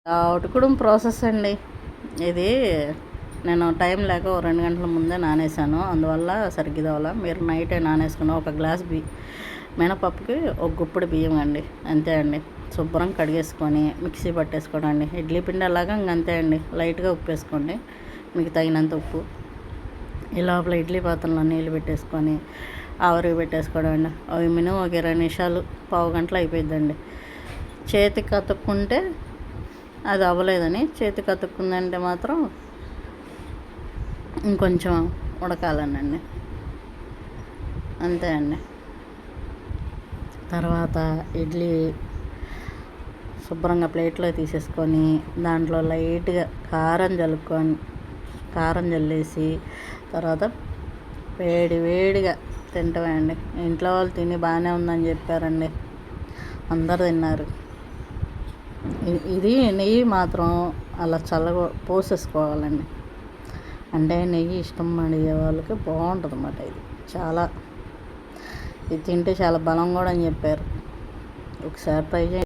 ఉడకడం process అండి ఇది. నేను టైం లేక ఓ 2 గంటల ముందే నానేసాను, అందువల్ల సరిగ్గా అవ్వలా. మీరు నైటే నానేసుకున్న ఒక గ్లాస్ మినపప్పుకి ఒక గుప్పుడు బియ్యం అండి, అంతే అండి. శుభ్రం కడిగేసుకొని మిక్సీ పట్టేసుకోవడం అండి. ఇడ్లీ పిండి అలాగా అంతే అండి. లైట్గా ఉప్పు వేసుకోండి, మీకు తగినంత ఉప్పు. ఈ లోపల ఇడ్లీ పాత్రలో నీళ్ళు పెట్టేసుకొని ఆవిరికి పెట్టేసుకోవడం అండి. అవి మినిమం ఒక 20 నిమిషాలు, పావు గంటలో అయిపోయిద్దండి. చేతికి అతుక్కుంటే అది అవ్వలేదని, చేతికి అతుక్కుందంటే మాత్రం ఇంకొంచెం ఉడకాలనండి, అంతే అండి. తర్వాత ఇడ్లీ శుభ్రంగా ప్లేట్లో తీసేసుకొని దాంట్లో లైట్గా కారం జల్లేసి తర్వాత వేడిగా తింటమే అండి. ఇంట్లో వాళ్ళు తిని బాగానే ఉందని చెప్పారండి, అందరు తిన్నారు. ఇది నెయ్యి మాత్రం అలా పోసేసుకోవాలండి. అంటే నెయ్యి ఇష్టం అడిగే వాళ్ళకి బాగుంటుంది అన్నమాట. ఇది తింటే చాలా బలం కూడా అని చెప్పారు. ఒకసారి ట్రై చేయండి.